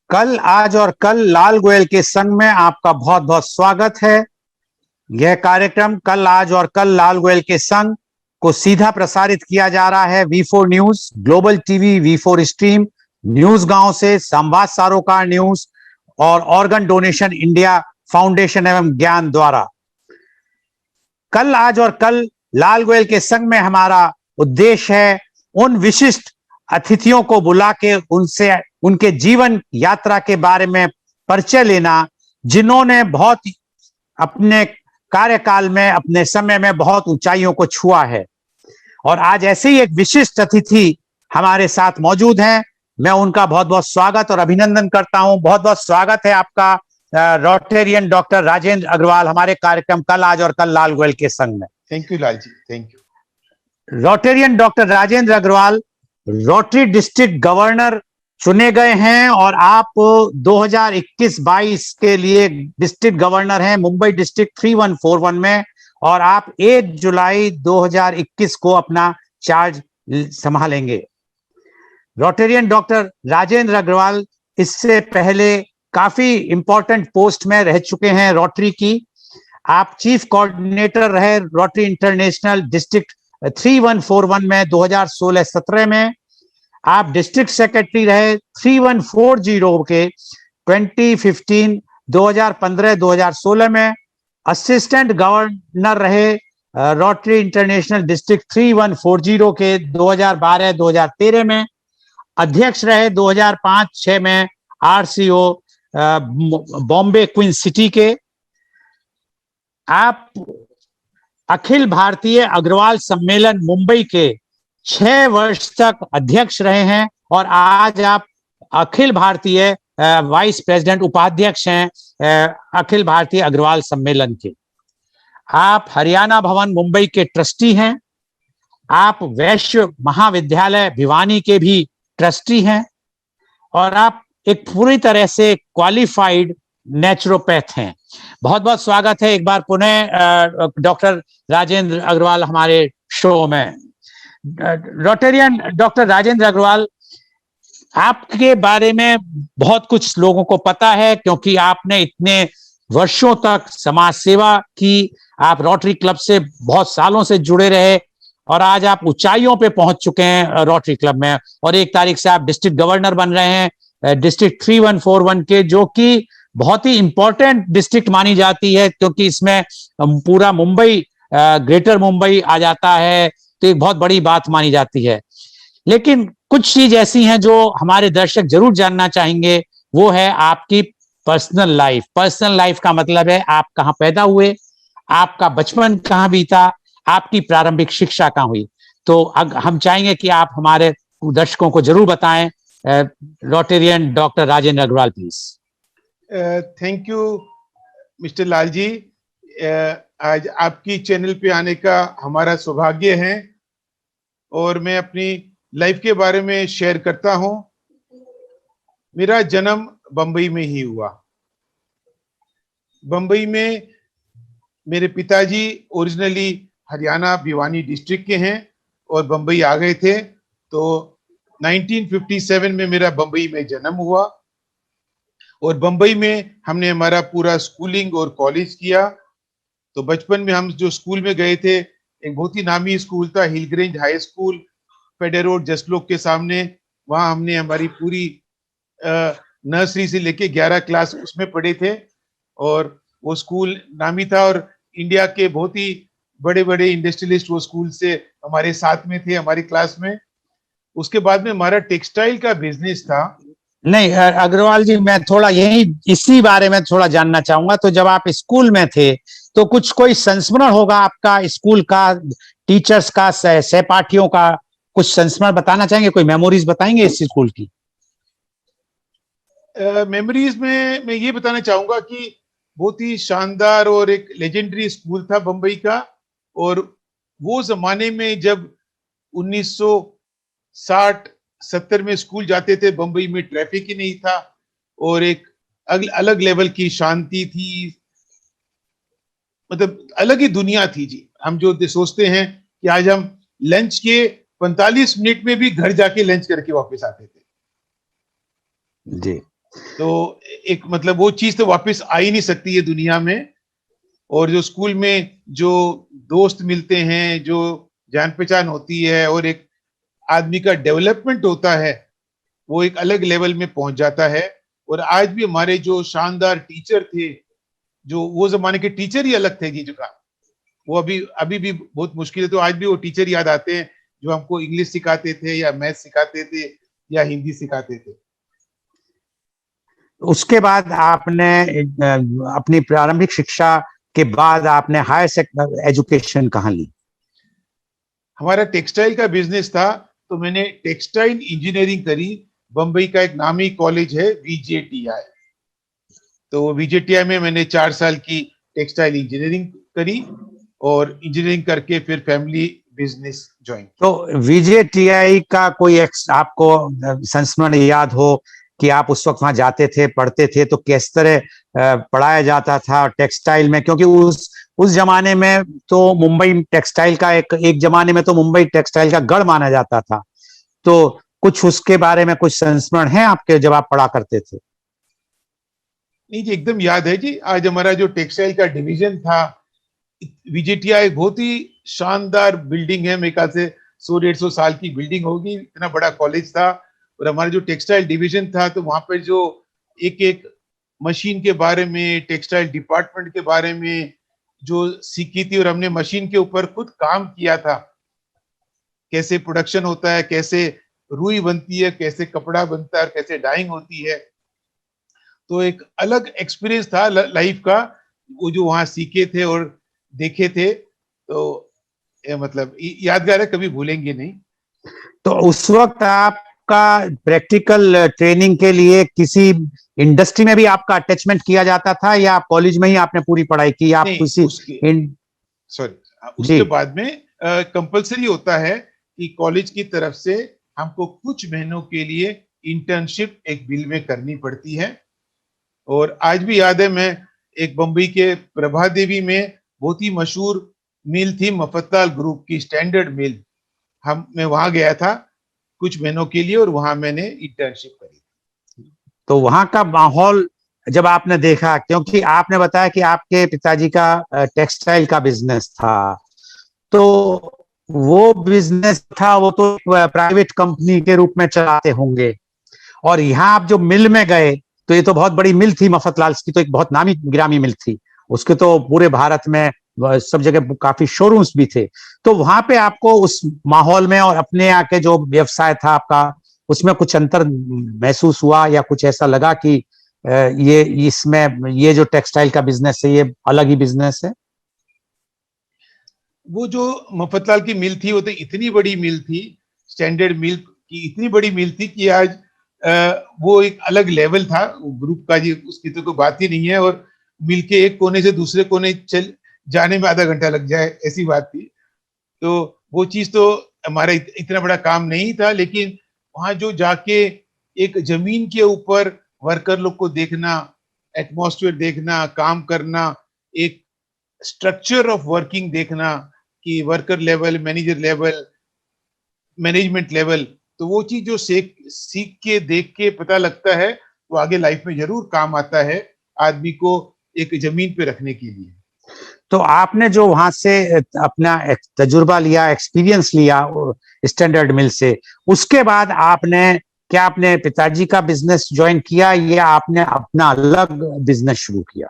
कल, आज और कल लाल गोयल के संग में आपका बहुत बहुत स्वागत है। यह कार्यक्रम कल, आज और कल लाल गोयल के संग को सीधा प्रसारित किया जा रहा है V4 news, global TV, V4 stream, news गांव से, संवाद सरोकार न्यूज और ऑर्गन डोनेशन इंडिया फाउंडेशन एवं ज्ञान द्वारा। कल, आज और कल लाल गोयल के संग में हमारा उद्देश्य है उन विशिष्ट अतिथियों को बुला के उनसे उनके जीवन यात्रा के बारे में परिचय लेना, जिन्होंने बहुत अपने कार्यकाल में, अपने समय में बहुत ऊंचाइयों को छुआ है। और आज ऐसे ही एक विशिष्ट अतिथि हमारे साथ मौजूद हैं। मैं उनका बहुत बहुत स्वागत और अभिनंदन करता हूं। बहुत बहुत स्वागत है आपका रोटेरियन डॉक्टर राजेंद्र अग्रवाल हमारे कार्यक्रम कल, आज और कल लाल गोयल के संग में। Thank you Lal ji, thank you. Rotarian doctor Rajendra Agrawal Rotary district governor चुने गए हैं और आप 2021-22 के लिए डिस्ट्रिक्ट गवर्नर हैं मुंबई डिस्ट्रिक्ट 3141 में, और आप 1 जुलाई 2021 को अपना चार्ज संभालेंगे। रोटेरियन डॉक्टर राजेंद्र अग्रवाल इससे पहले काफी इंपॉर्टेंट पोस्ट में रह चुके हैं रोटरी की। आप चीफ कोऑर्डिनेटर रहे रोटरी इंटरनेशनल डिस्ट्रिक्ट 3141 में 2016-17 में। आप डिस्ट्रिक्ट सेक्रेटरी रहे 3140 के 2015, 2015, 2016 में। असिस्टेंट गवर्नर रहे रोटरी इंटरनेशनल डिस्ट्रिक्ट 3140 के 2012-2013 में। अध्यक्ष रहे 2005-6 में RCO बॉम्बे क्वीन सिटी के। आप अखिल भारतीय अग्रवाल सम्मेलन मुंबई के 6 वर्ष तक अध्यक्ष रहे हैं और आज आप अखिल भारतीय वाइस प्रेसिडेंट, उपाध्यक्ष हैं अखिल भारतीय अग्रवाल सम्मेलन के। आप हरियाणा भवन मुंबई के ट्रस्टी हैं। आप वैश्य महाविद्यालय भिवानी के भी ट्रस्टी हैं और आप एक पूरी तरह से क्वालिफाइड नेचुरोपैथ हैं। बहुत बहुत स्वागत है एक बार पुनः डॉक्टर राजेंद्र अग्रवाल हमारे शो में। रोटेरियन डॉक्टर राजेंद्र अग्रवाल, आपके बारे में बहुत कुछ लोगों को पता है क्योंकि आपने इतने वर्षों तक समाज सेवा की। आप रोटरी क्लब से बहुत सालों से जुड़े रहे और आज आप ऊंचाइयों पे पहुंच चुके हैं रोटरी क्लब में, और 1 तारीख से आप डिस्ट्रिक्ट गवर्नर बन रहे हैं डिस्ट्रिक्ट 3141 के, जो कि बहुत ही इंपॉर्टेंट डिस्ट्रिक्ट मानी जाती है क्योंकि इसमें पूरा मुंबई, ग्रेटर मुंबई आ जाता है, तो एक बहुत बड़ी बात मानी जाती है। लेकिन कुछ चीज ऐसी हैं जो हमारे दर्शक जरूर जानना चाहेंगे, वो है आपकी पर्सनल लाइफ। पर्सनल लाइफ का मतलब है आप कहाँ पैदा हुए, आपका बचपन कहाँ बीता, आपकी प्रारंभिक शिक्षा कहाँ हुई। तो हम चाहेंगे कि आप हमारे दर्शकों को जरूर बताएं। Rotarian doctor Rajendra Agrawal please. Thank you mister Lal ji. आज आपकी चैनल पे आने का हमारा सौभाग्य है और मैं अपनी लाइफ के बारे में शेयर करता हूं। मेरा जन्म बंबई में ही हुआ। बंबई में मेरे पिताजी ओरिजिनली हरियाणा भिवानी डिस्ट्रिक्ट के हैं और बंबई आ गए थे, तो 1957 में मेरा बंबई में जन्म हुआ और बंबई में हमने हमारा पूरा स्कूलिंग और कॉलेज किया। तो बचपन में हम जो स्कूल में गए थे, एक बहुत ही नामी स्कूल था, Hillgrange high school, Peddar road, Jaslok के सामने। वहाँ हमने हमारी पूरी नर्सरी से लेके 11 क्लास उसमें पढ़े थे और वो स्कूल नामी था और इंडिया के बहुत ही बड़े बड़े इंडस्ट्रियलिस्ट वो स्कूल से हमारे साथ में थे, हमारी क्लास में। उसके बाद में हमारा टेक्सटाइल का बिजनेस था। नहीं अग्रवाल जी, मैं थोड़ा इसी बारे में थोड़ा जानना चाहूंगा। तो जब आप स्कूल में थे तो कोई संस्मरण होगा आपका स्कूल का, टीचर्स का, सहपाठियों का, कुछ संस्मरण बताना चाहेंगे, कोई मेमोरीज बताएंगे इस स्कूल की? मेमोरीज में मैं ये बताना चाहूंगा कि बहुत ही शानदार और एक लेजेंडरी स्कूल था बंबई का। और वो जमाने में जब 1960-70 में स्कूल जाते थे, बंबई में ट्रैफिक ही नहीं था और एक अलग लेवल की शांति थी, मतलब अलग ही दुनिया थी जी। हम जो सोचते हैं कि आज हम लंच के 45 मिनट में भी घर जाके लंच करके वापस आते थे जी। तो एक मतलब वो चीज तो वापस आ ही नहीं सकती है दुनिया में। और जो स्कूल में जो दोस्त मिलते हैं, जो जान पहचान होती है और एक आदमी का डेवलपमेंट होता है, वो एक अलग लेवल में पहुंच जाता है। और आज भी हमारे जो शानदार टीचर थे, जो वो जमाने के टीचर ही अलग थे जी का, वो अभी अभी भी बहुत मुश्किल है, तो आज भी वो टीचर याद आते हैं जो हमको इंग्लिश सिखाते थे या मैथ सिखाते थे या हिंदी सिखाते थे। उसके बाद आपने अपनी प्रारंभिक शिक्षा के बाद आपने हायर एजुकेशन कहाँ ली? हमारा टेक्सटाइल का बिजनेस था, तो मैंने टेक्सटाइल इंजीनियरिंग करी। बम्बई का एक नामी कॉलेज है VJTI, तो VJTI में मैंने 4 साल की टेक्सटाइल इंजीनियरिंग करी और इंजीनियरिंग करके फिर फैमिली बिजनेस ज्वाइन किया। तो VJTI का कोई आपको संस्मरण याद हो कि आप उस वक्त वहां जाते थे, पढ़ते थे, तो किस तरह पढ़ाया जाता था टेक्सटाइल में? क्योंकि उस जमाने में तो मुंबई टेक्सटाइल का एक जमाने में तो मुंबई टेक्सटाइल का गढ़ माना जाता था। तो कुछ उसके बारे में कुछ संस्मरण है आपके जब आप पढ़ा करते थे? नहीं जी, एकदम याद है जी। आज हमारा जो टेक्सटाइल का डिवीजन था, VJTI एक बहुत ही शानदार बिल्डिंग है, मेरे ख्याल से 100-150 साल की बिल्डिंग होगी, इतना बड़ा कॉलेज था। और हमारा जो टेक्सटाइल डिवीजन था, तो वहां पर जो एक एक मशीन के बारे में, टेक्सटाइल डिपार्टमेंट के बारे में जो सीखी थी, और हमने मशीन के ऊपर खुद काम किया था, कैसे प्रोडक्शन होता है, कैसे रुई बनती है, कैसे कपड़ा बनता है, कैसे डाइंग होती है। तो एक अलग एक्सपीरियंस था लाइफ का, वो जो वहां सीखे थे और देखे थे। तो मतलब यादगार है, कभी भूलेंगे नहीं। तो उस वक्त आपका प्रैक्टिकल ट्रेनिंग के लिए किसी इंडस्ट्री में भी आपका अटैचमेंट किया जाता था, या आप कॉलेज में ही आपने पूरी पढ़ाई की? आप नहीं, किसी उसके इन सॉरी जी। उसके बाद में कंपलसरी होता है कि कॉलेज की तरफ से हमको कुछ महीनों के लिए इंटर्नशिप एक बिल में करनी पड़ती है। और आज भी याद है, मैं एक बम्बई के प्रभा देवी में बहुत ही मशहूर मिल थी, मफतलाल ग्रुप की स्टैंडर्ड मिल, मैं वहां गया था कुछ महीनों के लिए और वहां मैंने इंटर्नशिप करी। तो वहां का माहौल जब आपने देखा, क्योंकि आपने बताया कि आपके पिताजी का टेक्सटाइल का बिजनेस था, तो वो बिजनेस था वो तो प्राइवेट कंपनी के रूप में चलाते होंगे, और यहाँ आप जो मिल में गए तो ये तो बहुत बड़ी मिल थी, मफतलाल की तो एक बहुत नामी गिरामी मिल थी, उसके तो पूरे भारत में सब जगह काफी शोरूम्स भी थे। तो वहां पे आपको उस माहौल में और अपने यहाँ के जो व्यवसाय था आपका, उसमें कुछ अंतर महसूस हुआ, या कुछ ऐसा लगा कि ये इसमें ये जो टेक्सटाइल का बिजनेस है ये अलग ही बिजनेस है? वो जो मफतलाल की मिल थी, वो तो इतनी बड़ी मिल थी, स्टैंडर्ड मिल की इतनी बड़ी मिल थी कि आज वो एक अलग लेवल था ग्रुप का जी, उसकी तो कोई बात ही नहीं है। और मिल के एक कोने से दूसरे कोने चल जाने में आधा घंटा लग जाए, ऐसी बात थी। तो वो चीज तो हमारा इतना बड़ा काम नहीं था, लेकिन वहां जो जाके एक जमीन के ऊपर वर्कर लोग को देखना, एटमॉस्फेयर देखना, काम करना, एक स्ट्रक्चर ऑफ वर्किंग देखना कि worker level, manager level, management level, तो वो चीज जो सीख के देख के पता लगता है, वो आगे लाइफ में जरूर काम आता है आदमी को एक जमीन पे रखने के लिए। तो आपने जो वहां से अपना तजुर्बा लिया, एक्सपीरियंस लिया स्टैंडर्ड मिल से, उसके बाद आपने क्या अपने पिताजी का बिजनेस ज्वाइन किया, या आपने अपना अलग बिजनेस शुरू किया?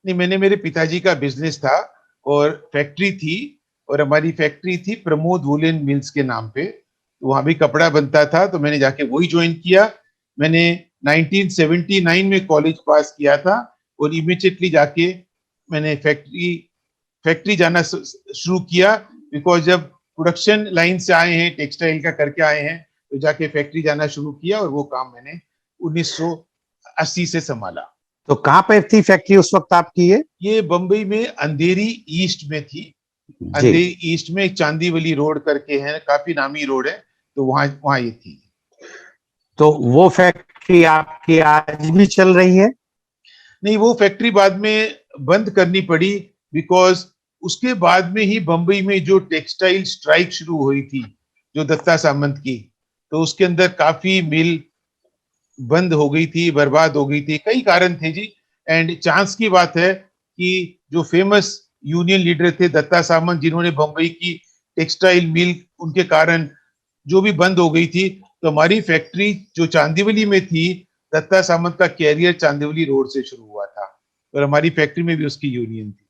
नहीं, मैंने मेरे पिताजी का बिजनेस था और फैक्ट्री थी, और हमारी फैक्ट्री थी प्रमोद वुलन मिल्स के नाम पे, तो वहां भी कपड़ा बनता था, तो मैंने जाके वही ज्वाइन किया। मैंने 1979 में कॉलेज पास किया था और इमीडिएटली जाके मैंने फैक्ट्री जाना शुरू किया, बिकॉज जब प्रोडक्शन लाइन से आए हैं, टेक्सटाइल का करके आए हैं, तो जाके फैक्ट्री जाना शुरू किया और वो काम मैंने 1980 से संभाला। तो कहाँ पे थी फैक्ट्री उस वक्त आपकी? ये बम्बई में अंधेरी ईस्ट में थी। जी। अंधेरी ईस्ट में एक चांदीवली रोड करके है, काफी नामी रोड है, तो वहां वहां ये थी। तो वो फैक्ट्री आपकी आज भी चल रही है? नहीं, वो फैक्ट्री बाद में बंद करनी पड़ी, बिकॉज उसके बाद में ही बम्बई में जो टेक्सटाइल स्ट्राइक शुरू हुई थी, जो दत्ता सामंत की, तो उसके अंदर काफी मिल बंद हो गई थी, बर्बाद हो गई थी, कई कारण थे जी। एंड चांस की बात है कि जो फेमस यूनियन लीडर थे दत्ता सामंत, जिन्होंने बंबई की टेक्सटाइल मिल, उनके कारण जो भी बंद हो गई थी, तो हमारी फैक्ट्री जो चांदीवली में थी, दत्ता सामंत का कैरियर चांदीवली रोड से शुरू हुआ था और हमारी फैक्ट्री में भी उसकी यूनियन थी।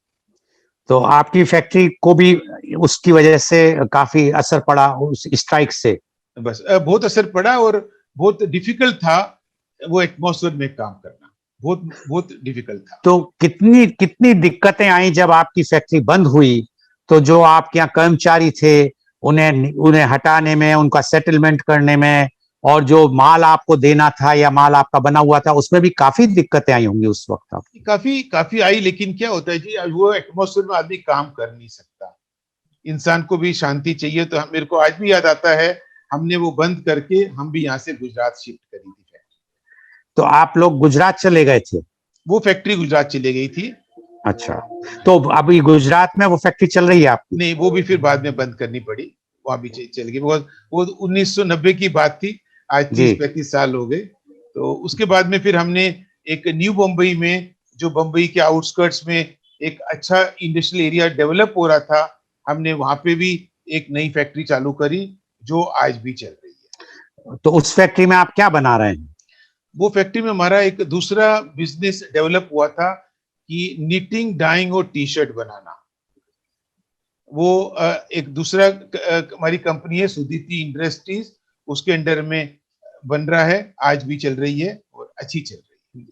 तो आपकी फैक्ट्री को भी उसकी वजह से काफी असर पड़ा उस स्ट्राइक से? बस बहुत असर पड़ा और बहुत डिफिकल्ट था वो एटमॉस्फेयर में काम करना, बहुत बहुत डिफिकल्ट था। तो कितनी कितनी दिक्कतें आई जब आपकी फैक्ट्री बंद हुई? तो जो आपके यहाँ कर्मचारी थे, उन्हें उन्हें हटाने में, उनका सेटलमेंट करने में, और जो माल आपको देना था या माल आपका बना हुआ था, उसमें भी काफी दिक्कतें आई होंगी उस वक्त आप? काफी काफी आई, लेकिन क्या होता है जी, वो एटमॉस्फेयर में आदमी काम कर नहीं सकता, इंसान को भी शांति चाहिए। तो मेरे को आज भी याद आता है, हमने वो बंद करके हम भी यहाँ से गुजरात शिफ्ट करी थी। तो आप लोग गुजरात चले गए थे? वो फैक्ट्री गुजरात चली गई थी। अच्छा, तो अभी गुजरात में वो फैक्ट्री चल रही है आपकी? नहीं, वो भी फिर बाद में बंद करनी पड़ी, वहां भी चल गई। वो 1990 की बात थी, आज 30-35 साल हो गए। तो उसके बाद में फिर हमने एक न्यू बम्बई में, जो बम्बई के आउटस्कर्ट्स में एक अच्छा इंडस्ट्रियल एरिया डेवलप हो रहा था, हमने वहां पे भी एक नई फैक्ट्री चालू करी जो आज भी चल रही है। तो उस फैक्ट्री में आप क्या बना रहे हैं? वो फैक्ट्री में हमारा एक दूसरा बिजनेस डेवलप हुआ था कि निटिंग, डाइंग और टी शर्ट बनाना। वो एक दूसरा हमारी कंपनी है सुदीति इंडस्ट्रीज, उसके अंडर में बन रहा है, आज भी चल रही है और अच्छी चल रही है।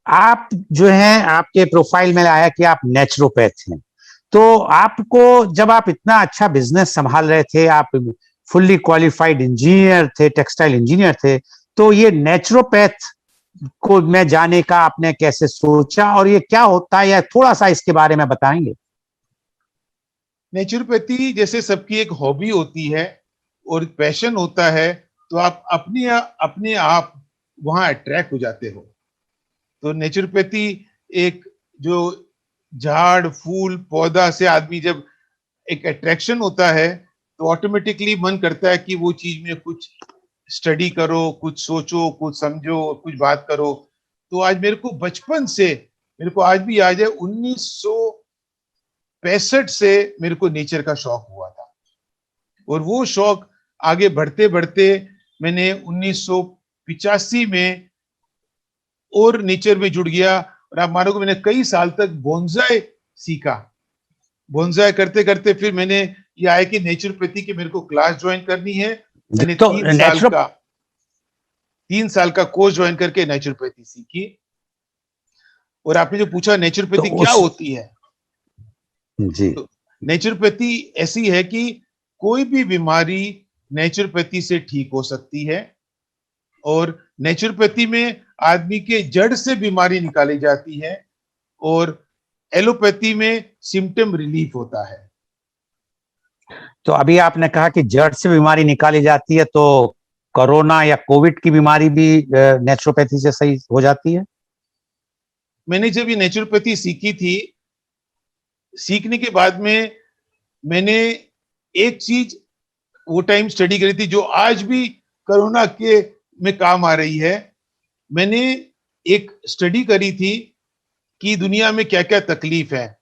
आप जो हैं, आपके प्रोफाइल में आया कि आप नेचुरोपैथ हैं, तो आपको, जब आप इतना अच्छा बिजनेस संभाल रहे थे, आप फुल्ली क्वालिफाइड इंजीनियर थे, टेक्सटाइल इंजीनियर थे, तो ये नेचुरोपैथ को में जाने का आपने कैसे सोचा, और ये क्या होता है, या थोड़ा सा इसके बारे में बताएंगे? नेचुरोपैथी जैसे सबकी एक हॉबी होती है और पैशन होता है, तो आप अपने आप वहां अट्रैक्ट हो जाते हो। तो नेचुरोपैथी एक जो झाड़ फूल पौधा से आदमी जब एक अट्रैक्शन होता है, तो ऑटोमेटिकली मन करता है कि वो चीज में कुछ स्टडी करो, कुछ सोचो, कुछ समझो, कुछ बात करो। तो आज मेरे को बचपन से, मेरे को आज भी याद है, 1965 से मेरे को नेचर का शौक हुआ था और वो शौक आगे बढ़ते बढ़ते मैंने 1985 में और नेचर में जुड़ गया। और आप मानोगे, मैंने कई साल तक बोनसाई सीखा। बोनसाई करते करते फिर मैंने ये आया कि नेचुरोपैथी की मेरे को क्लास ज्वाइन करनी है। मैंने तो 3 साल का कोर्स ज्वाइन करके नेचुरोपैथी सीखी। और आपने जो पूछा तो नेचुरोपैथी क्या उस होती है, जी, तो नेचुरोपैथी ऐसी है कि कोई भी बीमारी नेचुरोपैथी से ठीक हो सकती है। और नेचुरोपैथी में आदमी के जड़ से बीमारी निकाली जाती है और एलोपैथी में सिम्टम रिलीफ होता है। तो अभी आपने कहा कि जड़ से बीमारी निकाली जाती है, तो कोरोना या कोविड की बीमारी भी नेचुरोपैथी से सही हो जाती है? मैंने जब ये नेचुरोपैथी सीखी थी, सीखने के बाद में मैंने एक चीज वो टाइम स्टडी करी थी जो आज भी कोरोना के में काम आ रही है। मैंने एक स्टडी करी थी कि दुनिया में क्या क्या तकलीफ है,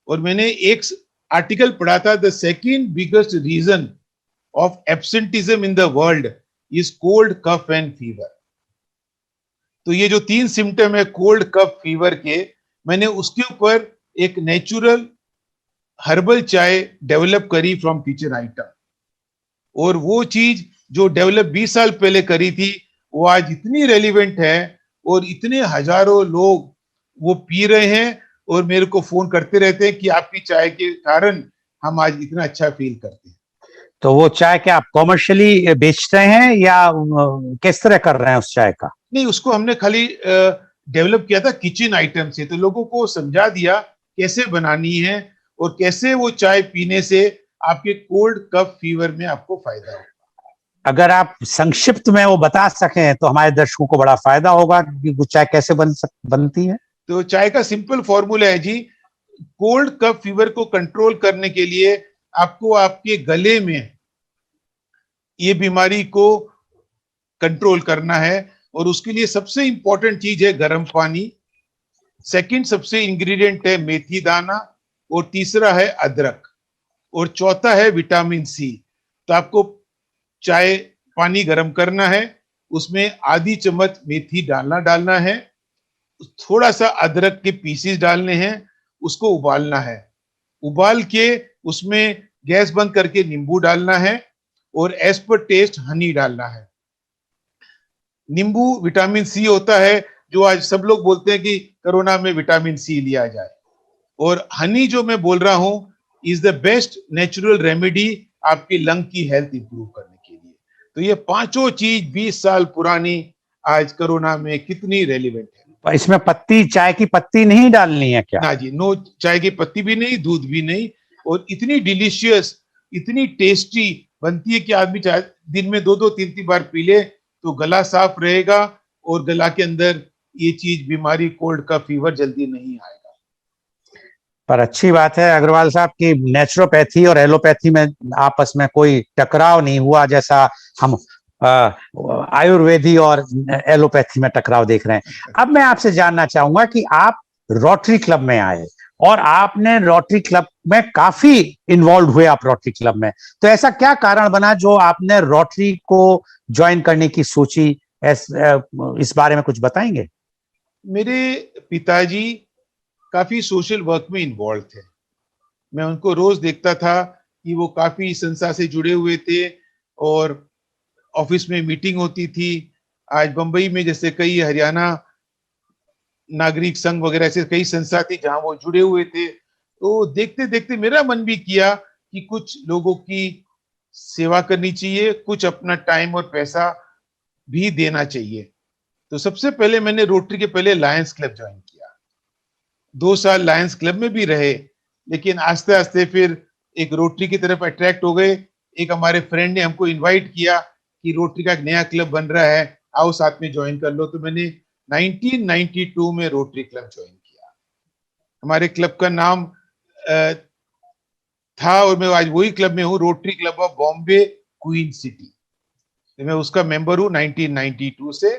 और मैंने एक आर्टिकल पढ़ा था, the second biggest reason of absenteeism in the world is cold cough and fever. तो ये जो 3 सिम्टम है कोल्ड कफ फीवर के, मैंने उसके ऊपर एक नेचुरल हर्बल चाय डेवलप करी फ्रॉम किचन आइटम। और वो चीज जो डेवलप 20 साल पहले करी थी, वो आज इतनी रेलिवेंट है और इतने हजारों लोग वो पी रहे हैं और मेरे को फोन करते रहते हैं कि आपकी चाय के कारण हम आज इतना अच्छा फील करते हैं। तो वो चाय क्या आप कॉमर्शियली बेच रहे हैं, या किस तरह कर रहे हैं उस चाय का? नहीं, उसको हमने खाली डेवलप किया था किचन आइटम से, तो लोगों को समझा दिया कैसे बनानी है और कैसे वो चाय पीने से आपके कोल्ड कफ फीवर में आपको फायदा होगा। अगर आप संक्षिप्त में वो बता सकें तो हमारे दर्शकों को बड़ा फायदा होगा कि वो चाय कैसे बनती है। तो चाय का सिंपल फॉर्मूला है जी, कोल्ड कफ फीवर को कंट्रोल करने के लिए आपको आपके गले में ये बीमारी को कंट्रोल करना है। और उसके लिए सबसे इंपॉर्टेंट चीज है गर्म पानी, सेकंड सबसे इंग्रेडिएंट है मेथी दाना, और तीसरा है अदरक, और चौथा है विटामिन सी। तो आपको चाय पानी गर्म करना है, उसमें आधी चम्मच मेथी डालना है, थोड़ा सा अदरक के पीसेस डालने हैं, उसको उबालना है, उबाल के उसमें गैस बंद करके नींबू डालना है, और एज पर टेस्ट हनी डालना है। नींबू विटामिन सी होता है, जो आज सब लोग बोलते हैं कि कोरोना में विटामिन सी लिया जाए। और हनी जो मैं बोल रहा हूं is the best natural remedy आपकी लंग की हेल्थ इंप्रूव करने के लिए। तो ये पांचों चीज 20 साल पुरानी आज कोरोना में कितनी रेलिवेंट है। इसमें पत्ती, चाय की पत्ती नहीं डालनी है क्या? ना जी, नो, चाय की पत्ती भी नहीं, दूध भी नहीं, और इतनी डिलीशियस, इतनी टेस्टी बनती है कि आदमी चाहे दिन में 2-2 3-3 बार पी ले तो गला साफ रहेगा, और गला के अंदर ये चीज बीमारी कोल्ड का फीवर जल्दी नहीं आएगा। पर अच्छी बात है अग्रवाल साहब की नेचुरोपैथी और एलोपैथी में आपस में कोई टकराव नहीं हुआ, जैसा हम आयुर्वेदी और एलोपैथी में टकराव देख रहे हैं। अब मैं आपसे जानना चाहूंगा कि आप रोटरी क्लब में आए और आपने रोटरी क्लब में काफी इन्वॉल्व हुए, आप रोटरी क्लब में, तो ऐसा क्या कारण बना जो आपने रोटरी को ज्वाइन करने की सोची? इस बारे में कुछ बताएंगे? मेरे पिताजी काफी सोशल वर्क में इन्वॉल्व थे। मैं उनको रोज देखता था कि वो काफी संस्था से जुड़े हुए थे, और ऑफिस में मीटिंग होती थी। आज बंबई में जैसे कई हरियाणा नागरिक संघ वगैरह से कई संस्था थी जहां वो जुड़े हुए थे। तो देखते देखते मेरा मन भी किया कि कुछ लोगों की सेवा करनी चाहिए, कुछ अपना टाइम और पैसा भी देना चाहिए। तो सबसे पहले मैंने रोटरी के पहले लायंस क्लब ज्वाइन किया, 2 साल लायंस क्लब में भी रहे, लेकिन आस्ते आस्ते फिर एक रोटरी की तरफ अट्रैक्ट हो गए। एक हमारे फ्रेंड ने हमको इनवाइट किया कि रोटरी का एक नया क्लब बन रहा है, आओ साथ में ज्वाइन कर लो। तो मैंने 1992 में रोटरी क्लब ज्वाइन किया। हमारे क्लब का नाम था, और मैं आज वही क्लब में हूँ, rotary club of Bombay queen city. तो मैं उसका मेंबर हूँ 1992 से,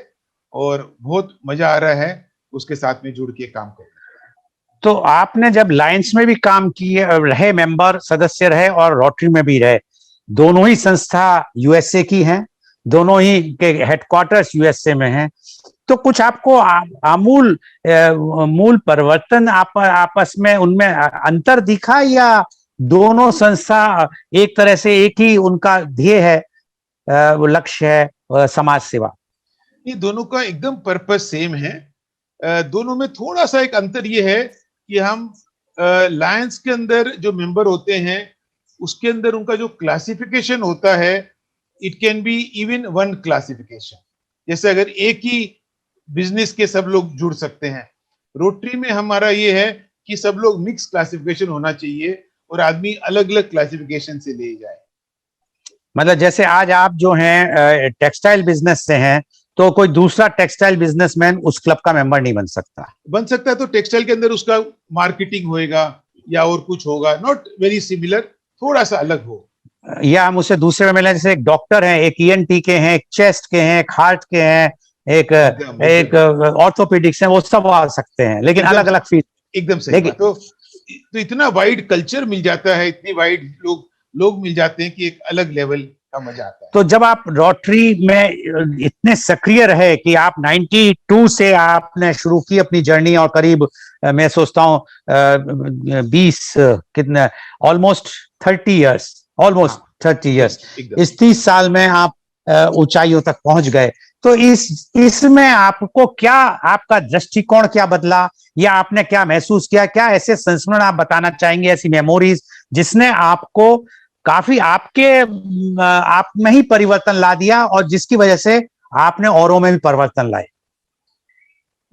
और बहुत मजा आ रहा है उसके साथ में जुड़ के काम करने। तो आपने जब लायंस में भी काम किए रहे, मेंबर सदस्य रहे, और रोटरी में भी रहे, दोनों ही संस्था यूएसए की हैं, दोनों ही के हेडक्वार्टर्स यूएसए में हैं, तो कुछ आपको आमूल मूल परिवर्तन आपस में उनमें अंतर दिखा, या दोनों संस्था एक तरह से एक ही उनका ध्येय है, वो लक्ष्य है समाज सेवा? ये दोनों का एकदम पर्पस सेम है। दोनों में थोड़ा सा एक अंतर ये है कि हम लायंस के अंदर जो मेंबर होते हैं उसके अंदर उनका जो क्लासिफिकेशन होता है, it can be even one classification. जैसे अगर एक ही बिजनेस के सब लोग जुड़ सकते हैं, रोटरी में हमारा ये है कि सब लोग मिक्स क्लासिफिकेशन होना चाहिए और आदमी अलग अलग क्लासिफिकेशन से ले जाए। मतलब जैसे आज आप जो हैं टेक्सटाइल बिजनेस से हैं, तो कोई दूसरा टेक्सटाइल बिजनेसमैन उस क्लब का मेंबर नहीं बन सकता? बन सकता है, तो टेक्सटाइल के अंदर उसका मार्केटिंग होएगा या और कुछ होगा, नॉट वेरी सिमिलर, थोड़ा सा अलग हो। या हम उसे दूसरे में मिले, जैसे एक डॉक्टर हैं, एक ईएनटी के हैं, एक चेस्ट के हैं, एक हार्ट के हैं, एक ऑर्थोपेडिक्स हैं, वो सब आ सकते हैं, लेकिन अलग अलग फील्ड। एकदम सही बात। तो इतना वाइड कल्चर मिल जाता है, इतनी वाइड लोग मिल जाते हैं कि एक अलग लेवल का मजा आता है। तो जब आप रोटरी में इतने सक्रिय रहे कि आप 92 से आपने शुरू की अपनी जर्नी, और करीब मैं सोचता हूँ 20 कितने ऑलमोस्ट 30 इयर्स, ऑलमोस्ट 30 इयर्स, इस 30 साल में आप ऊंचाइयों तक पहुंच गए, तो इसमें आपको क्या, आपका दृष्टिकोण क्या बदला, या आपने क्या महसूस किया? क्या ऐसे संस्मरण आप बताना चाहेंगे, ऐसी मेमोरीज जिसने आपको काफी आप में ही परिवर्तन ला दिया, और जिसकी वजह से आपने औरों में भी परिवर्तन लाए?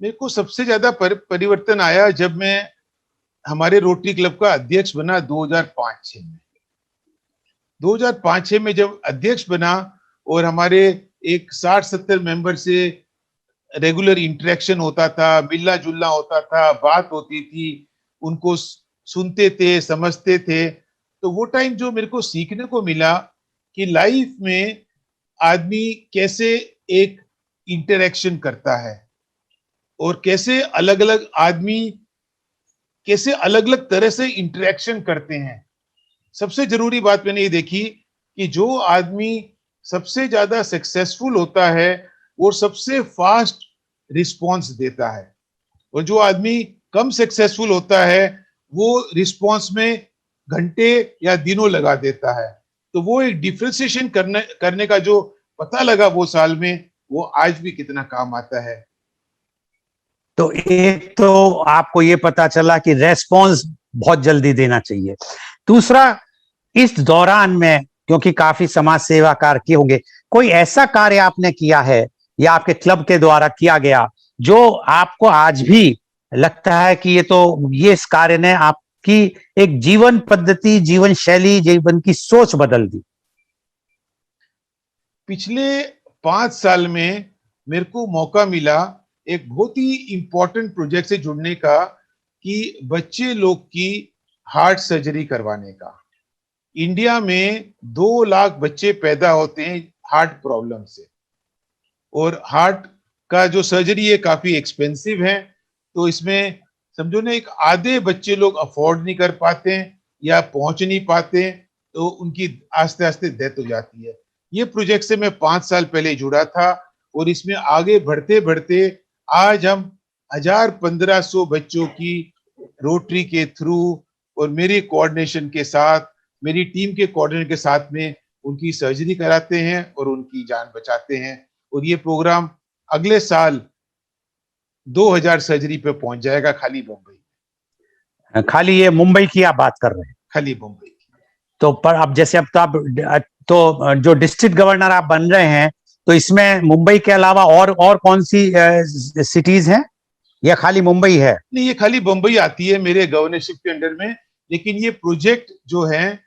मेरे को सबसे ज्यादा परिवर्तन आया जब मैं हमारे रोटरी क्लब का अध्यक्ष बना 2005-6 में। 2005-6 में जब अध्यक्ष बना और हमारे एक 60-70 मेंबर से रेगुलर इंटरेक्शन होता था, मिलना जुलना होता था, बात होती थी, उनको सुनते थे, समझते थे, तो वो टाइम जो मेरे को सीखने को मिला कि लाइफ में आदमी कैसे एक इंटरेक्शन करता है और कैसे अलग अलग आदमी कैसे अलग अलग तरह से इंटरेक्शन करते हैं। सबसे जरूरी बात मैंने ये देखी कि जो आदमी सबसे ज्यादा सक्सेसफुल होता है वो सबसे फास्ट रिस्पॉन्स देता है, और जो आदमी कम सक्सेसफुल होता है वो रिस्पॉन्स में घंटे या दिनों लगा देता है। तो वो एक डिफरेंशिएशन करने का जो पता लगा वो साल में, वो आज भी कितना काम आता है। तो एक तो आपको ये पता चला कि रेस्पॉन्स बहुत जल्दी देना चाहिए। दूसरा, इस दौरान में क्योंकि काफी समाज सेवा कार्य किए होंगे, कोई ऐसा कार्य आपने किया है या आपके क्लब के द्वारा किया गया जो आपको आज भी लगता है कि ये इस कार्य ने आपकी एक जीवन पद्धति, जीवन शैली, जीवन की सोच बदल दी? पिछले 5 साल में मेरे को मौका मिला एक बहुत ही इंपॉर्टेंट प्रोजेक्ट से जुड़ने का, कि बच्चे लोग की हार्ट सर्जरी करवाने का। इंडिया में 2 लाख बच्चे पैदा होते हैं हार्ट प्रॉब्लम से, और हार्ट का जो सर्जरी है काफी एक्सपेंसिव है। तो इसमें समझो ना, एक आधे बच्चे लोग अफोर्ड नहीं कर पाते या पहुंच नहीं पाते, तो उनकी आस्ते आस्ते डेथ हो जाती है। ये प्रोजेक्ट से मैं 5 साल पहले जुड़ा था, और इसमें आगे बढ़ते बढ़ते आज हम 1500 बच्चों की रोटरी के थ्रू और मेरे कोऑर्डिनेशन के साथ, मेरी टीम के कोऑर्डिनेटर के साथ में उनकी सर्जरी कराते हैं और उनकी जान बचाते हैं। और ये प्रोग्राम अगले साल 2000 सर्जरी पे पहुंच जाएगा, खाली मुंबई। खाली ये मुंबई की आप बात कर रहे हैं? खाली मुंबई की। तो पर अब जैसे अब तो जो डिस्ट्रिक्ट गवर्नर आप बन रहे हैं, तो इसमें मुंबई के अलावा और कौन सी सिटीज हैं या खाली मुंबई है? नहीं, ये खाली मुंबई आती है मेरे गवर्नरशिप के अंडर में, लेकिन ये प्रोजेक्ट जो है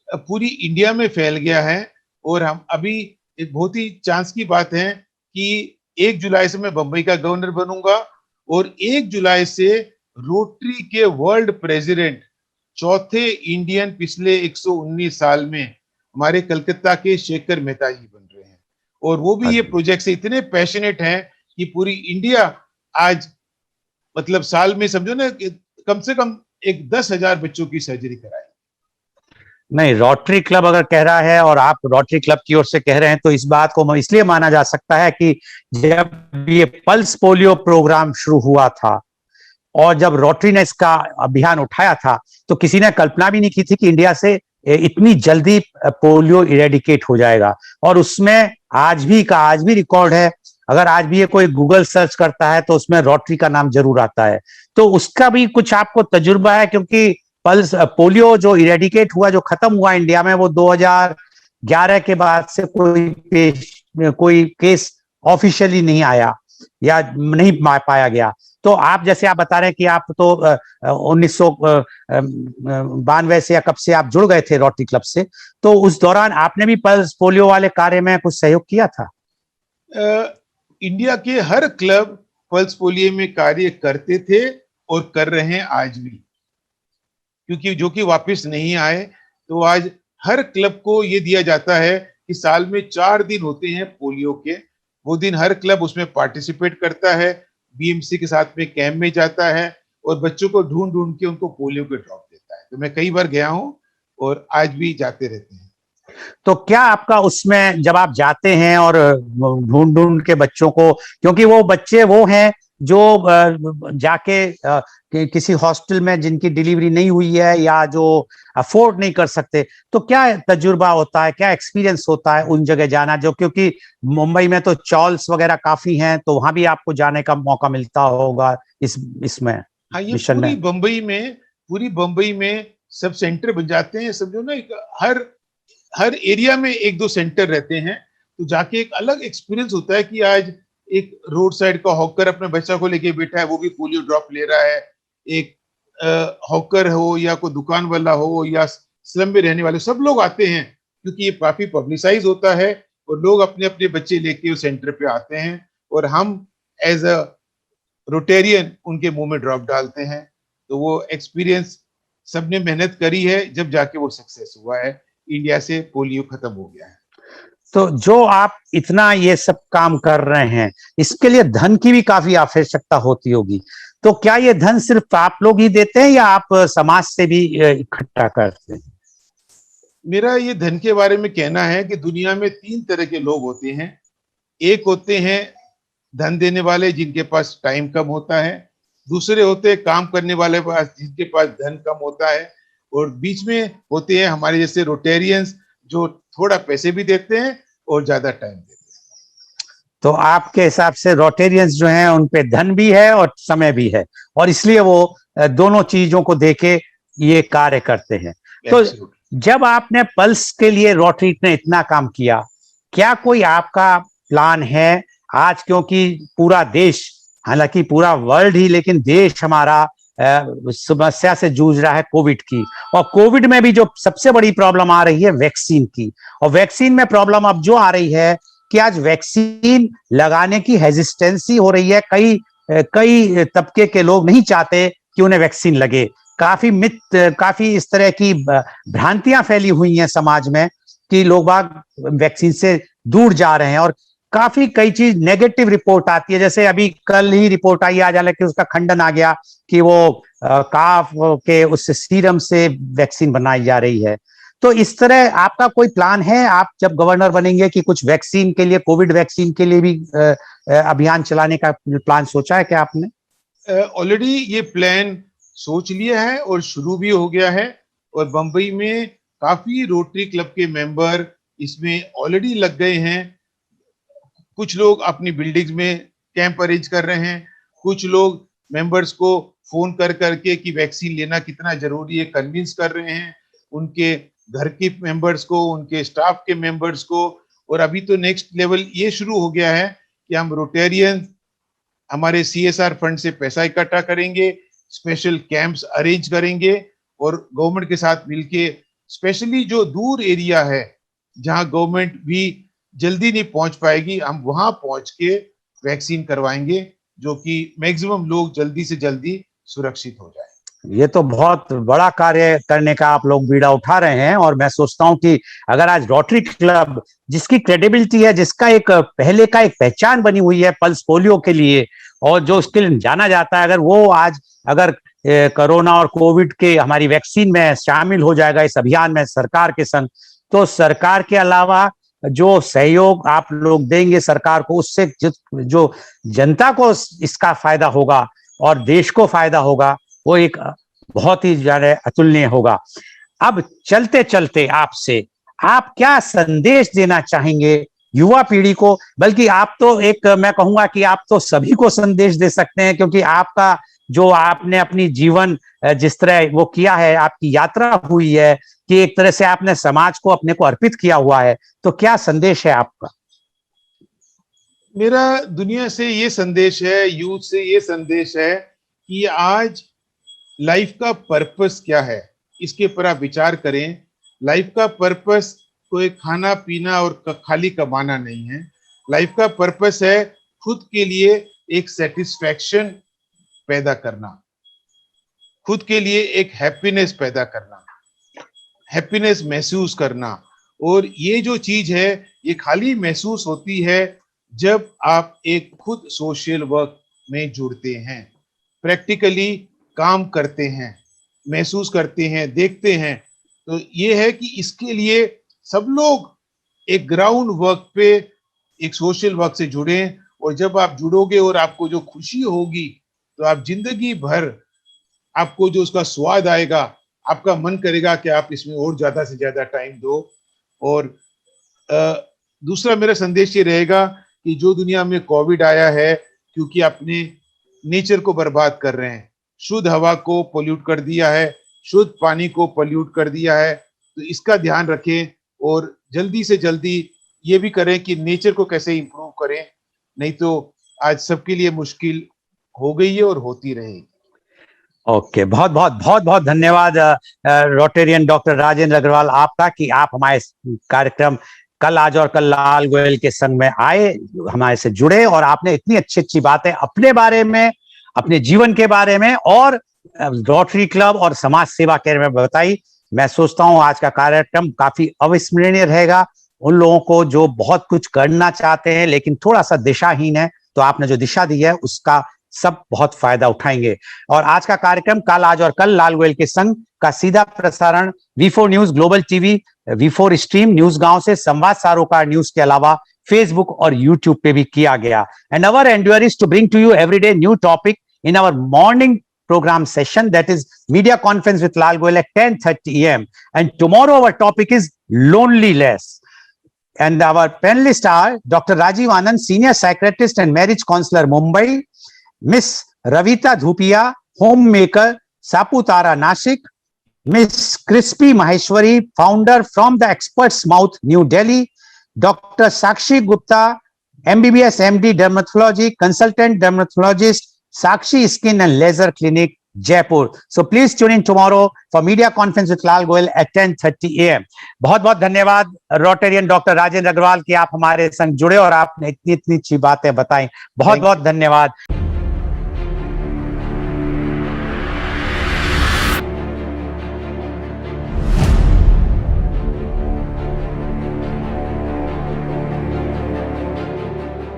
पूरी इंडिया में फैल गया है। और हम अभी एक बहुत ही चांस की बात है कि 1 जुलाई से मैं मुंबई का गवर्नर बनूंगा, और 1 जुलाई से रोटरी के वर्ल्ड प्रेसिडेंट, चौथे इंडियन पिछले 119 साल में, हमारे कलकत्ता के शेखर मेहता जी बन रहे हैं। और वो भी ये प्रोजेक्ट से इतने पैशनेट हैं कि पूरी इंडिया आज मतलब साल में समझो ना, कम से कम एक 10,000 बच्चों की सर्जरी कराए। नहीं, रोटरी क्लब अगर कह रहा है और आप रोटरी क्लब की ओर से कह रहे हैं, तो इस बात को इसलिए माना जा सकता है कि जब ये पल्स पोलियो प्रोग्राम शुरू हुआ था और जब रोटरी ने इसका अभियान उठाया था, तो किसी ने कल्पना भी नहीं की थी कि इंडिया से इतनी जल्दी पोलियो इरेडिकेट हो जाएगा। और उसमें आज भी रिकॉर्ड है। अगर आज भी ये कोई गूगल सर्च करता है तो उसमें रोटरी का नाम जरूर आता है। तो उसका भी कुछ आपको तजुर्बा है? क्योंकि पल्स पोलियो जो इरेडिकेट हुआ, जो खत्म हुआ इंडिया में, वो 2011 के बाद से कोई केस ऑफिशियली नहीं आया या नहीं पाया गया। तो आप जैसे आप बता रहे हैं कि आप तो 1992 से या कब से आप जुड़ गए थे रोटरी क्लब से, तो उस दौरान आपने भी पल्स पोलियो वाले कार्य में कुछ सहयोग किया था? इंडिया के हर क्लब पल्स पोलियो में कार्य करते थे और कर रहे हैं आज भी, क्योंकि जो कि वापस नहीं आए। तो आज हर क्लब को ये दिया जाता है कि साल में 4 दिन होते हैं पोलियो के, वो दिन हर क्लब उसमें पार्टिसिपेट करता है, बीएमसी के साथ में कैंप में जाता है और बच्चों को ढूंढ ढूंढ के उनको पोलियो के ड्रॉप देता है। तो मैं कई बार गया हूं और आज भी जाते रहते हैं। तो क्या आपका उसमें जब आप जाते हैं और ढूंढ ढूंढ के बच्चों को, क्योंकि वो बच्चे वो हैं जो जाके किसी हॉस्टल में जिनकी डिलीवरी नहीं हुई है या जो अफोर्ड नहीं कर सकते, तो क्या तजुर्बा होता है, क्या एक्सपीरियंस होता है उन जगह जाना? जो क्योंकि मुंबई में तो चॉल्स वगैरह काफी हैं, तो वहां भी आपको जाने का मौका मिलता होगा इसमें हाँ, ये मिशन में। पूरी बम्बई में सब सेंटर बन जाते हैं, समझो ना, हर एरिया में 1-2 सेंटर रहते हैं। तो जाके एक अलग एक्सपीरियंस होता है कि आज एक रोड साइड का हॉकर अपने बच्चा को लेके बैठा है, वो भी पोलियो ड्रॉप ले रहा है। एक हॉकर हो या कोई दुकान वाला हो या स्लम में रहने वाले, सब लोग आते हैं क्योंकि ये काफी पब्लिसाइज होता है और लोग अपने अपने बच्चे लेके उस सेंटर पे आते हैं और हम एज अ रोटेरियन उनके मुंह में ड्रॉप डालते हैं। तो वो एक्सपीरियंस सबने मेहनत करी है, जब जाके वो सक्सेस हुआ है, इंडिया से पोलियो खत्म हो गया है। तो जो आप इतना ये सब काम कर रहे हैं, इसके लिए धन की भी काफी आवश्यकता होती होगी, तो क्या ये धन सिर्फ आप लोग ही देते हैं या आप समाज से भी इकट्ठा करते हैं? मेरा ये धन के बारे में कहना है कि दुनिया में 3 तरह के लोग होते हैं। एक होते हैं धन देने वाले जिनके पास टाइम कम होता है, दूसरे होते हैं काम करने वाले पास जिनके पास धन कम होता है, और बीच में होते हैं हमारे जैसे रोटेरियंस जो थोड़ा पैसे भी देते हैं और ज्यादा टाइम देते हैं। तो आपके हिसाब से रोटेरियंस जो हैं उन पे धन भी है और समय भी है, और इसलिए वो दोनों चीजों को देके ये कार्य करते हैं। तो जब आपने पल्स के लिए रोटरी ने इतना काम किया, क्या कोई आपका प्लान है आज, क्योंकि पूरा देश, हालांकि पूरा वर्ल्ड ही, लेकिन देश हमारा समस्या से जूझ रहा है कोविड की, और कोविड में भी जो सबसे बड़ी प्रॉब्लम आ रही है वैक्सीन की, और वैक्सीन में प्रॉब्लम अब जो आ रही है कि आज वैक्सीन लगाने की हेजिस्टेंसी हो रही है, कई तबके के लोग नहीं चाहते कि उन्हें वैक्सीन लगे। काफी इस तरह की भ्रांतियां फैली हुई हैं समाज में कि लोग बाग वैक्सीन से दूर जा रहे हैं, और कई चीज नेगेटिव रिपोर्ट आती है। जैसे अभी कल ही रिपोर्ट आई आज, हालांकि उसका खंडन आ गया कि वो काफ के उस सीरम से वैक्सीन बनाई जा रही है। तो इस तरह आपका कोई प्लान है, आप जब गवर्नर बनेंगे, कि कुछ वैक्सीन के लिए, कोविड वैक्सीन के लिए भी अभियान चलाने का प्लान सोचा है क्या आपने? ऑलरेडी ये प्लान सोच लिया है और शुरू भी हो गया है, और बंबई में काफी रोटरी क्लब के मेंबर इसमें ऑलरेडी लग गए हैं। कुछ लोग अपनी बिल्डिंग्स में कैंप अरेंज कर रहे हैं, कुछ लोग मेंबर्स को फोन कर करके कि वैक्सीन लेना कितना जरूरी है कन्विंस कर रहे हैं, उनके घर के मेंबर्स को, उनके स्टाफ के मेंबर्स को। और अभी तो नेक्स्ट लेवल ये शुरू हो गया है कि हम रोटेरियन हमारे CSR फंड से पैसा इकट्ठा करेंगे, स्पेशल कैंप्स अरेंज करेंगे, और गवर्नमेंट के साथ मिलके स्पेशली जो दूर एरिया है जहां गवर्नमेंट भी जल्दी नहीं पहुंच पाएगी, हम वहां पहुंच के वैक्सीन करवाएंगे, जो कि मैक्सिमम लोग जल्दी से जल्दी सुरक्षित हो जाए। ये तो बहुत बड़ा कार्य करने का आप लोग बीड़ा उठा रहे हैं, और मैं सोचता हूं कि अगर आज रोटरी क्लब, जिसकी क्रेडिबिलिटी है, जिसका एक पहले का एक पहचान बनी हुई है पल्स पोलियो के लिए, और जो उसके लिए जाना जाता है, अगर वो आज अगर कोरोना और कोविड के हमारी वैक्सीन में शामिल हो जाएगा इस अभियान में सरकार के संग, तो सरकार के अलावा जो सहयोग आप लोग देंगे सरकार को, उससे जो जनता को इसका फायदा होगा और देश को फायदा होगा, वो एक बहुत ही ज्यादा अतुलनीय होगा। अब चलते चलते आपसे आप क्या संदेश देना चाहेंगे युवा पीढ़ी को? बल्कि आप तो एक, मैं कहूंगा कि आप तो सभी को संदेश दे सकते हैं, क्योंकि आपका जो आपने अपनी जीवन जिस तरह वो किया है, आपकी यात्रा हुई है कि एक तरह से आपने समाज को अपने को अर्पित किया हुआ है, तो क्या संदेश है आपका? मेरा दुनिया से ये संदेश है, यूथ से ये संदेश है कि आज लाइफ का पर्पस क्या है, इसके ऊपर आप विचार करें। लाइफ का पर्पस कोई खाना पीना और खाली कमाना नहीं है। लाइफ का पर्पस है खुद के लिए एक सेटिस्फैक्शन पैदा करना, खुद के लिए एक हैप्पीनेस पैदा करना, हैप्पीनेस महसूस करना। और ये जो चीज है ये खाली महसूस होती है जब आप एक खुद सोशल वर्क में जुड़ते हैं, प्रैक्टिकली काम करते हैं, महसूस करते हैं, देखते हैं। तो ये है कि इसके लिए सब लोग एक ग्राउंड वर्क पे, एक सोशल वर्क से जुड़े, और जब आप जुड़ोगे और आपको जो खुशी होगी तो आप जिंदगी भर आपको जो उसका स्वाद आएगा, आपका मन करेगा कि आप इसमें और ज्यादा से ज्यादा टाइम दो। और दूसरा मेरा संदेश ये रहेगा कि जो दुनिया में कोविड आया है, क्योंकि अपने नेचर को बर्बाद कर रहे हैं, शुद्ध हवा को पोल्यूट कर दिया है, शुद्ध पानी को पोल्यूट कर दिया है, तो इसका ध्यान रखें और जल्दी से जल्दी ये भी करें कि नेचर को कैसे इंप्रूव करें, नहीं तो आज सबके लिए मुश्किल हो गई है और होती रहेगी। ओके, बहुत बहुत बहुत बहुत धन्यवाद रोटेरियन डॉक्टर राजेंद्र अग्रवाल आपका, कि आप हमारे कार्यक्रम कल आज और कल लाल गोयल के संग में आए, हमारे से जुड़े, और आपने इतनी अच्छी अच्छी बातें अपने बारे में, अपने जीवन के बारे में और रोटरी क्लब और समाज सेवा के बारे में बताई। मैं सोचता हूं आज का कार्यक्रम काफी अविस्मरणीय रहेगा, उन लोगों को जो बहुत कुछ करना चाहते हैं लेकिन थोड़ा सा दिशाहीन है, तो आपने जो दिशा दी है उसका सब बहुत फायदा उठाएंगे। और आज का कार्यक्रम कल, आज और कल लाल गोयल के संग का सीधा प्रसारण V4 news global TV, V4 stream, news गांव से, संवाद सारोकार न्यूज के अलावा फेसबुक और यूट्यूब पे भी किया गया। And our endeavour is to bring to you everyday new topic in our morning program session, that is media conference with Lal Goyal at 10:30 a.m. And tomorrow our topic is loneliness. And our panelists are Dr. Rajiv Anand, Senior Psychiatrist and Marriage Counselor, Mumbai; Miss Ravita Dhupia, Homemaker, Saputara, Nashik; Miss Crispy Maheshwari, Founder from the Expert's Mouth, New Delhi; Dr. Sakshi Gupta, MBBS MD, Dermatology, Consultant Dermatologist, Sakshi Skin and Laser Clinic, Jaipur. So please tune in tomorrow for media conference with Lal Goyal at 10:30 a.m. बहुत बहुत धन्यवाद Rotarian doctor Rajendra Agarwal कि आप हमारे संग जुड़े और आपने इतनी इतनी अच्छी बातें बताई। बहुत बहुत धन्यवाद।